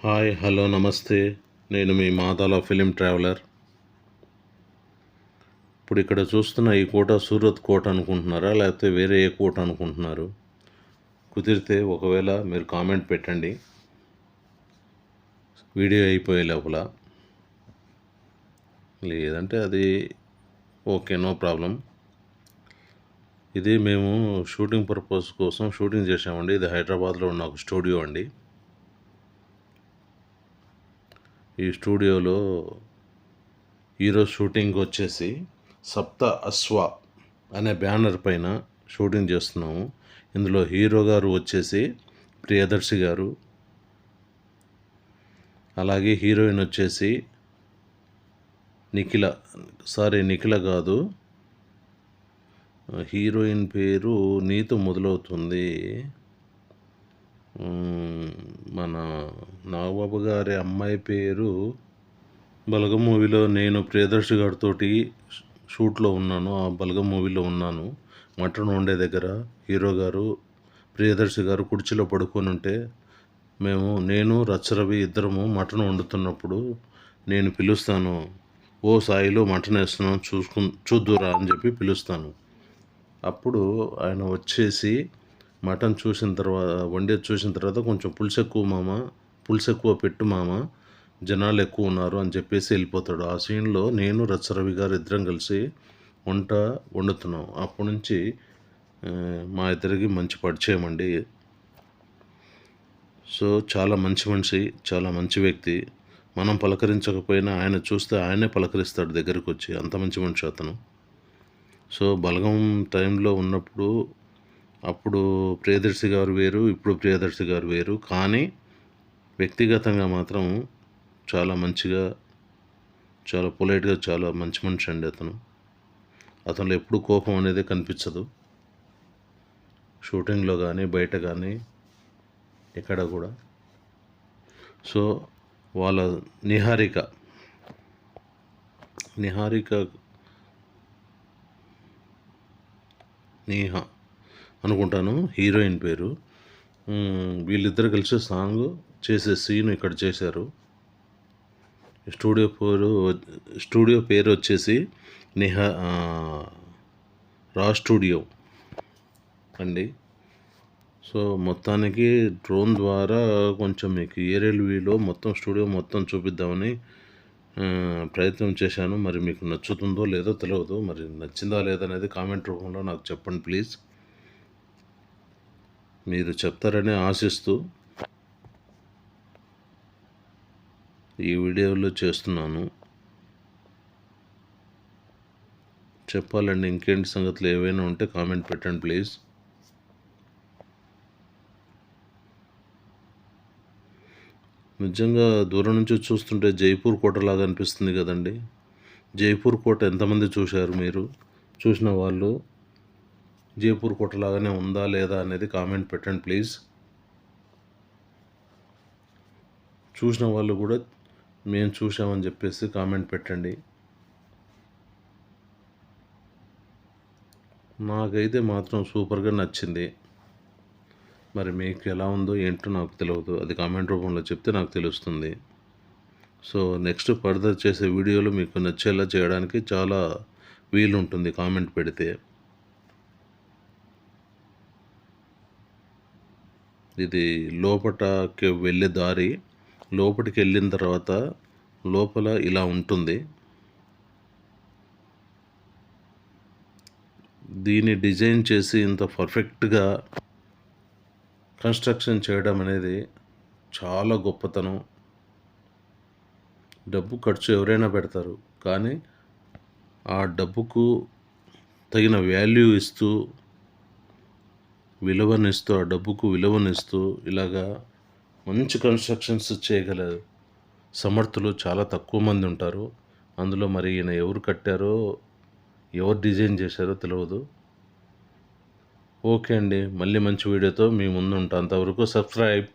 Hi hello నమస్తే. నేను మీ Madala film traveller. ఇప్పుడు ఇక్కడ చూస్తున్న ఈ కోట సూరత్ కోట అనుకుంటున్నారా, లేకపోతే వేరే ఏ కోట అనుకుంటున్నారు? కుదిరితే ఒకవేళ మీరు కామెంట్ పెట్టండి వీడియో అయిపోయే లోపల. లేదంటే అది ఓకే, నో ప్రాబ్లం. ఇది మేము షూటింగ్ పర్పస్ కోసం షూటింగ్ చేసామండి. ఇది హైదరాబాద్లో ఉన్న ఒక స్టూడియో అండి. ఈ స్టూడియోలో ఈరోజు షూటింగ్ వచ్చేసి సప్త అశ్వ అనే బ్యానర్ పైన షూటింగ్ చేస్తున్నాము. ఇందులో హీరో గారు వచ్చేసి ప్రియదర్శి గారు, అలాగే హీరోయిన్ వచ్చేసి నిఖిల కాదు, హీరోయిన్ పేరు నీతో మొదలవుతుంది. మన నాగబాబు గారి అమ్మాయి పేరు. బలగం మూవీలో నేను ప్రియదర్శి గారితో షూట్లో ఉన్నాను. ఆ బలగం మూవీలో ఉన్నాను. మటన్ వండే దగ్గర హీరో గారు ప్రియదర్శి గారు కుర్చీలో పడుకొని ఉంటే నేను రచ్చరవి ఇద్దరము మటన్ వండుతున్నప్పుడు నేను పిలుస్తాను, ఓ సాయిలో మటన్ వేస్తున్నాను చూద్దురా అని చెప్పి పిలుస్తాను. అప్పుడు ఆయన వచ్చేసి మటన్ వండేది చూసిన తర్వాత కొంచెం పులుసు ఎక్కువ పెట్టు మామ, జనాలు ఎక్కువ ఉన్నారు అని చెప్పేసి వెళ్ళిపోతాడు. ఆ సీన్లో నేను రచ్చరవి గారు ఇద్దరం కలిసి వంట వండుతున్నాం. అప్పటి నుంచి మా ఇద్దరికి మంచి పరిచయం అండి. సో చాలా మంచి మనిషి, చాలా మంచి వ్యక్తి. మనం పలకరించకపోయినా ఆయన చూస్తే ఆయనే పలకరిస్తాడు దగ్గరికి వచ్చి, అంత మంచి మనిషి అతను. సో బలగం టైంలో ఉన్నప్పుడు అప్పుడు ప్రియదర్శి గారు వేరు, ఇప్పుడు ప్రియదర్శి గారు వేరు. కానీ వ్యక్తిగతంగా మాత్రం చాలా మంచిగా, చాలా పొలైట్గా, చాలా మంచి మనిషి అండి అతను. అతనిలో ఎప్పుడు కోపం అనేది కనిపించదు, షూటింగ్లో కానీ బయట కానీ ఎక్కడ కూడా. సో వాళ్ళ నిహారిక నేహ అనుకుంటాను హీరోయిన్ పేరు. వీళ్ళిద్దరు కలిసి సాంగ్ చేసే సీన్ ఇక్కడ చేశారు. స్టూడియో పేరు వచ్చేసి రా స్టూడియో అండి. సో మొత్తానికి డ్రోన్ ద్వారా కొంచెం మీకు ఏరియల్ వ్యూలో మొత్తం స్టూడియో మొత్తం చూపిద్దామని ప్రయత్నం చేశాను. మరి మీకు నచ్చుతుందో లేదో తెలియదు. మరి నచ్చిందా లేదనేది కామెంట్ రూపంలో నాకు చెప్పండి ప్లీజ్. మీరు చెప్తారని ఆశిస్తూ ఈ వీడియోలో చేస్తున్నాను. చెప్పాలండి, ఇంకేంటి సంగతులు ఏవైనా ఉంటే కామెంట్ పెట్టండి ప్లీజ్. నిజంగా దూరం నుంచి చూస్తుంటే జైపూర్ కోటలాగా అనిపిస్తుంది కదండి. జైపూర్ కోట ఎంతమంది చూశారు? మీరు చూసిన వాళ్ళు జైపూర్ కోటలాగానే ఉందా లేదా అనేది కామెంట్ పెట్టండి ప్లీజ్. చూసిన వాళ్ళు కూడా మేము చూసామని చెప్పేసి కామెంట్ పెట్టండి. నాకైతే మాత్రం సూపర్గా నచ్చింది. మరి మీకు ఎలా ఉందో ఏంటో నాకు తెలియదు, అది కామెంట్ రూపంలో చెప్తే నాకు తెలుస్తుంది. సో నెక్స్ట్ ఫర్దర్ చేసే వీడియోలు మీకు నచ్చేలా చేయడానికి చాలా వీలు ఉంటుంది కామెంట్ పెడితే. ఇది లోపలికి వెళ్ళే దారి. లోపలికి వెళ్ళిన తర్వాత లోపల ఇలా ఉంటుంది. దీన్ని డిజైన్ చేసి ఇంత పర్ఫెక్ట్గా కన్స్ట్రక్షన్ చేయడం అనేది చాలా గొప్పతనం. డబ్బు ఖర్చు ఎవరైనా పెడతారు, కానీ ఆ డబ్బుకు తగిన వాల్యూ ఇస్తూ, ఆ డబ్బుకు విలువనిస్తూ ఇలాగా మంచి కన్స్ట్రక్షన్స్ చేయగల సమర్థులు చాలా తక్కువ మంది ఉంటారు. అందులో మరి ఈయన ఎవరు కట్టారో, ఎవరు డిజైన్ చేశారో తెలియదు. ఓకే అండి, మళ్ళీ మంచి వీడియోతో మీ ముందు ఉంటాను. అంతవరకు సబ్స్క్రైబ్.